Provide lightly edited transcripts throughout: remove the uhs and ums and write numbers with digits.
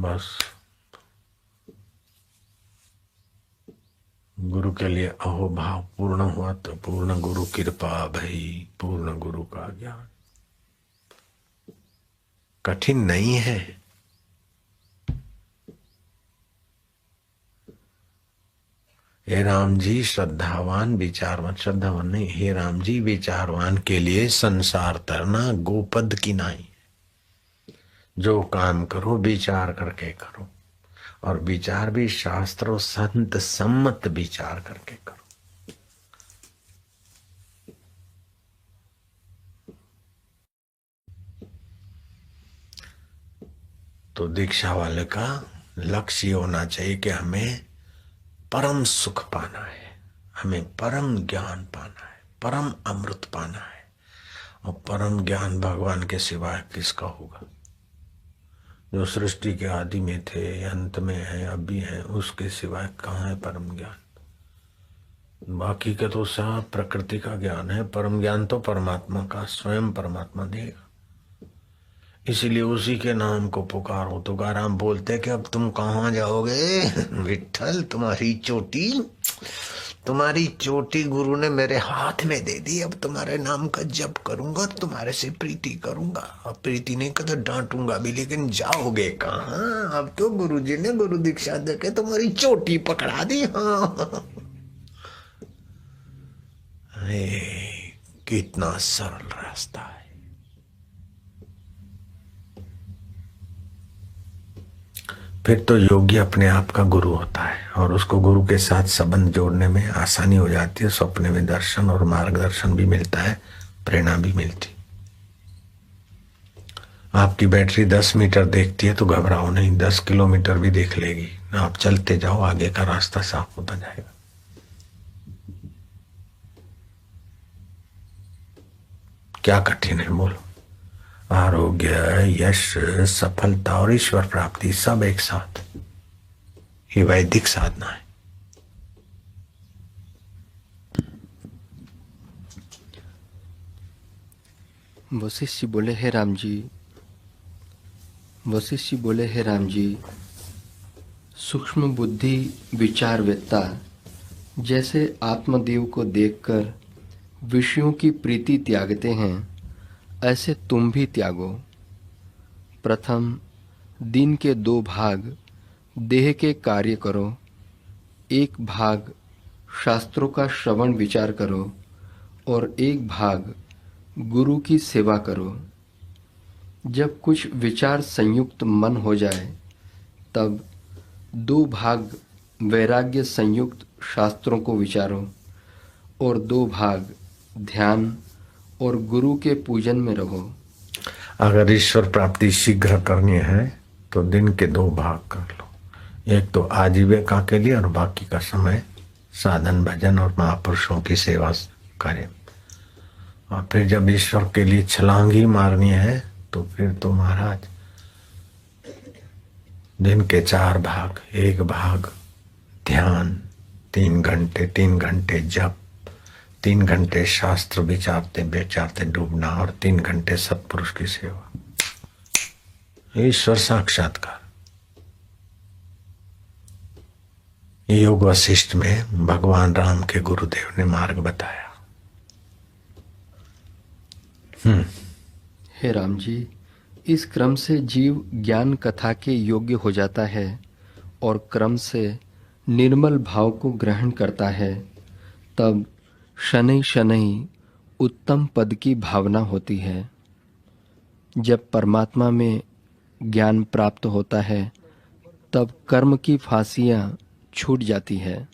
बस गुरु के लिए अहोभाव पूर्ण हुआ तो पूर्ण गुरु कृपा भई, पूर्ण गुरु का ज्ञान। कठिन नहीं है। हे राम जी श्रद्धावान विचारवान, श्रद्धावान नहीं, हे राम जी विचारवान के लिए संसार तरना गोपद की नाई। जो काम करो विचार करके करो, और विचार भी शास्त्र और संत सम्मत विचार करके करो। तो दीक्षा वाले का लक्ष्य ये होना चाहिए कि हमें परम सुख पाना है, हमें परम ज्ञान पाना है, परम अमृत पाना है। और परम ज्ञान भगवान के सिवाय किसका होगा? जो सृष्टि के आदि में थे, अंत में है, अभी है, उसके सिवाय कहाँ है परम ज्ञान? बाकी के तो सब प्रकृति का ज्ञान है। परम ज्ञान तो परमात्मा का, स्वयं परमात्मा देगा। इसीलिए उसी के नाम को पुकारो। तुकाराम बोलते कि अब तुम कहाँ जाओगे विठ्ठल, तुम्हारी चोटी गुरु ने मेरे हाथ में दे दी। अब तुम्हारे नाम का जप करूंगा, तुम्हारे से प्रीति करूंगा। अब प्रीति नहीं कर तो डांटूंगा भी, लेकिन जाओगे कहाँ? अब तो गुरु जी ने गुरु दीक्षा देके तुम्हारी चोटी पकड़ा दी। हाँ, कितना सरल रास्ता है। फिर तो योगी अपने आप का गुरु होता है, और उसको गुरु के साथ संबंध जोड़ने में आसानी हो जाती है। सपने में दर्शन और मार्गदर्शन भी मिलता है, प्रेरणा भी मिलती। आपकी बैटरी 10 मीटर देखती है तो घबराओ नहीं, 10 किलोमीटर भी देख लेगी। आप चलते जाओ, आगे का रास्ता साफ होता जाएगा। क्या कठिन है बोलो? आरोग्य, यश, सफलता और ईश्वर प्राप्ति सब एक साथ, ये वैदिक साधना है। वशिष्ठ बोले, हे राम जी, वशिष्ठ बोले, हे राम जी, सूक्ष्म बुद्धि विचारवेत्ता जैसे आत्मदेव को देखकर विषयों की प्रीति त्यागते हैं, ऐसे तुम भी त्यागो। प्रथम दिन के 2 भाग देह के कार्य करो, 1 भाग शास्त्रों का श्रवण विचार करो, और 1 भाग गुरु की सेवा करो। जब कुछ विचार संयुक्त मन हो जाए, तब 2 भाग वैराग्य संयुक्त शास्त्रों को विचारो, और 2 भाग ध्यान और गुरु के पूजन में रहो। अगर ईश्वर प्राप्ति शीघ्र करनी है तो दिन के 2 भाग कर लो। एक तो आजीविका के लिए, और बाकी का समय साधन भजन और महापुरुषों की सेवा करें। और फिर जब ईश्वर के लिए छलांग ही मारनी है तो फिर तो महाराज दिन के 4 भाग, 1 भाग ध्यान, 3 घंटे 3 घंटे जप, 3 घंटे शास्त्र विचारते विचारते डूबना, और 3 घंटे सत्पुरुष की सेवा। ईश्वर साक्षात्कार। योग वशिष्ठ में भगवान राम के गुरुदेव ने मार्ग बताया। हे राम जी, इस क्रम से जीव ज्ञान कथा के योग्य हो जाता है और क्रम से निर्मल भाव को ग्रहण करता है। तब शनै शनै उत्तम पद की भावना होती है। जब परमात्मा में ज्ञान प्राप्त होता है, तब कर्म की फांसियाँ छूट जाती है।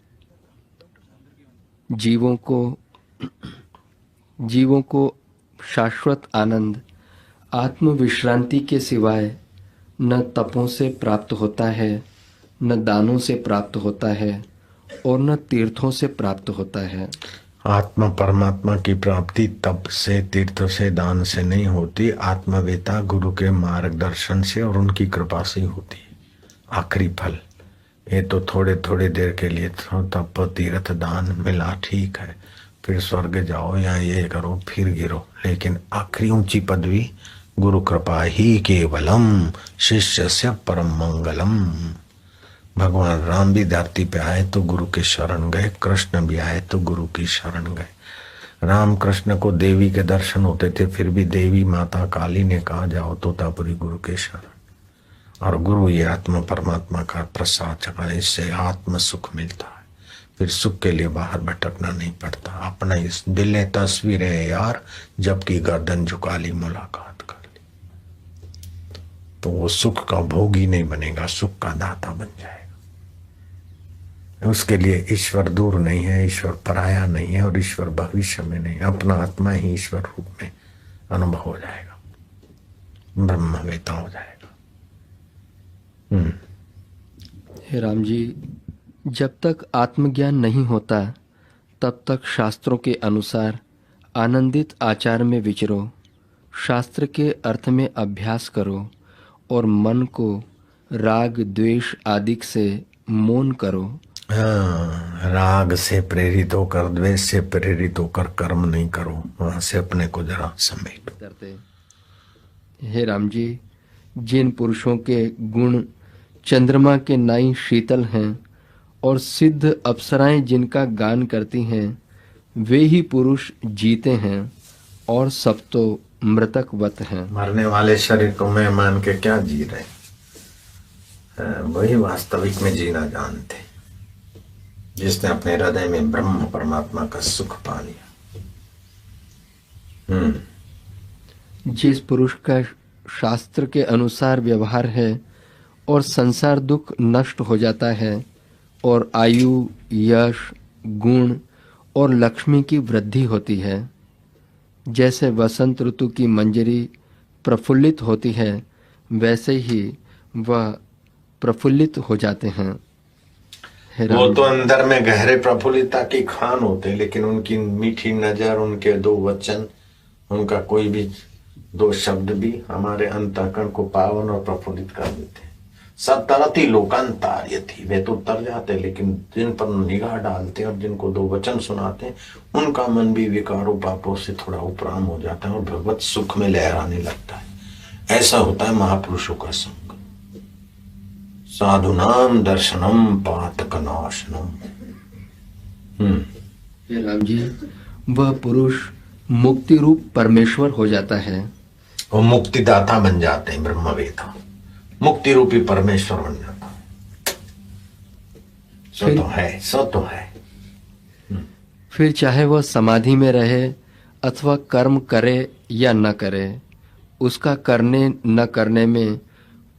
जीवों को शाश्वत आनंद आत्म विश्रांति के सिवाय न तपों से प्राप्त होता है, न दानों से प्राप्त होता है, और न तीर्थों से प्राप्त होता है। आत्मा परमात्मा की प्राप्ति तप से, तीर्थ से, दान से नहीं होती। आत्मवेता गुरु के मार्गदर्शन से और उनकी कृपा से होती है। आखिरी फल ये तो थोड़े थोड़े देर के लिए तप तीर्थ दान मिला, ठीक है, फिर स्वर्ग जाओ या ये करो फिर गिरो, लेकिन आखिरी ऊंची पदवी गुरु कृपा ही केवलम शिष्यस्य परम मंगलम। भगवान राम भी धरती पे आए तो गुरु के शरण गए, कृष्ण भी आए तो गुरु की शरण गए। राम कृष्ण को देवी के दर्शन होते थे, फिर भी देवी माता काली ने कहा जाओ तोतापुरी गुरु के शरण। और गुरु ये आत्मा परमात्मा का प्रसाद चढ़ा, इससे आत्म सुख मिलता है। फिर सुख के लिए बाहर भटकना नहीं पड़ता। अपना इस दिल तस्वीर है यार, जबकि गर्दन झुका ली, मुलाकात कर ली, तो वो सुख का भोगी नहीं बनेगा, सुख का दाता बन जाएगा। उसके लिए ईश्वर दूर नहीं है, ईश्वर पराया नहीं है, और ईश्वर भविष्य में नहीं, अपना आत्मा ही ईश्वर रूप में अनुभव हो जाएगा, ब्रह्मवेता हो जाएगा। हे राम जी, जब तक आत्मज्ञान नहीं होता तब तक शास्त्रों के अनुसार आनंदित आचार में विचरो, शास्त्र के अर्थ में अभ्यास करो और मन को राग द्वेष आदि से मौन करो। हाँ, राग से प्रेरित होकर, द्वेष से प्रेरित होकर कर्म नहीं करो, वहां से अपने को जरा समेट करते। हे राम जी, जिन पुरुषों के गुण चंद्रमा के नाई शीतल हैं और सिद्ध अप्सराएं जिनका गान करती हैं, वे ही पुरुष जीते हैं और सब तो मृतकवत हैं। मरने वाले शरीर को मैं मान के क्या जी रहे, वही वास्तविक में जीना जानते, जिसने अपने हृदय में ब्रह्म परमात्मा का सुख पा लिया। जिस पुरुष का शास्त्र के अनुसार व्यवहार है और संसार दुख नष्ट हो जाता है और आयु, यश, गुण और लक्ष्मी की वृद्धि होती है, जैसे वसंत ऋतु की मंजरी प्रफुल्लित होती है, वैसे ही वह प्रफुल्लित हो जाते हैं। वो तो अंदर में गहरे प्रफुल्लता की खान होते, लेकिन उनकी मीठी नजर, उनके दो वचन, उनका कोई भी दो शब्द भी हमारे अंतःकरण को पावन और प्रफुल्लित कर देते। सतरती लोकांतार्य थी, वे तो तर जाते, लेकिन जिन पर निगाह डालते और जिनको दो वचन सुनाते, उनका मन भी विकारों पापों से थोड़ा उपराम हो जाता है और भगवत सुख में लहराने लगता है। ऐसा होता है महापुरुषों का संग। साधुनाम दर्शनम पातकनाशनम। हे राम जी, वह पुरुष मुक्ति रूप परमेश्वर हो जाता है। वो मुक्तिदाता बन जाते हैं, ब्रह्मवेता मुक्ति रूपी परमेश्वर बन जाता है। सो तो है, सो तो है। फिर चाहे वह समाधि में रहे अथवा कर्म करे या न करे, उसका करने न करने में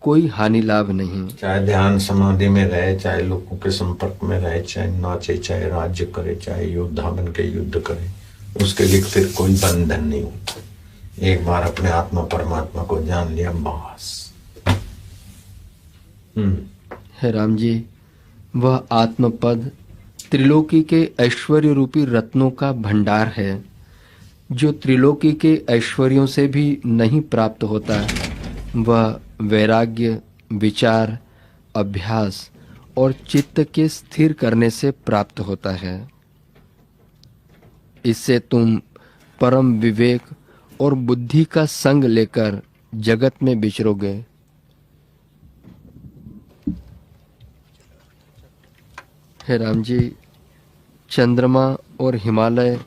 कोई हानि लाभ नहीं। चाहे ध्यान समाधि में रहे, चाहे लोगों के संपर्क में रहे, चाहे नाचे, चाहे राज्य करे, चाहे योद्धा बन के युद्ध करे, उसके लिए फिर कोई बंधन नहीं होता। एक बार अपने आत्मा परमात्मा को जान लिया, बस। हे राम जी, वह आत्मपद त्रिलोकी के ऐश्वर्य रूपी रत्नों का भंडार है, जो त्रिलोकी के ऐश्वर्यों से भी नहीं प्राप्त होता। वह वैराग्य, विचार, अभ्यास और चित्त के स्थिर करने से प्राप्त होता है। इससे तुम परम विवेक और बुद्धि का संग लेकर जगत में विचरोगे। हे राम जी, चंद्रमा और हिमालय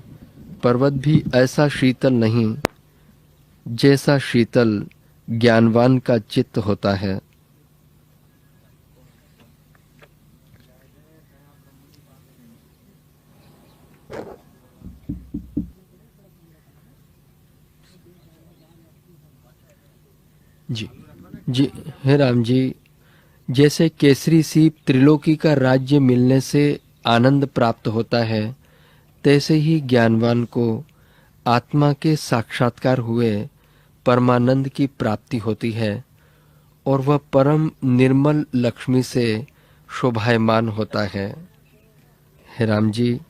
पर्वत भी ऐसा शीतल नहीं जैसा शीतल ज्ञानवान का चित्त होता है। जी हे राम जी, जैसे केसरी सीप त्रिलोकी का राज्य मिलने से आनंद प्राप्त होता है, तैसे ही ज्ञानवान को आत्मा के साक्षात्कार हुए परमानंद की प्राप्ति होती है और वह परम निर्मल लक्ष्मी से शोभायमान होता है। हे राम जी,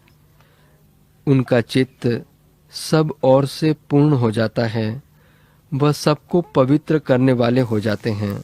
उनका चित्त सब ओर से पूर्ण हो जाता है, वह सबको पवित्र करने वाले हो जाते हैं।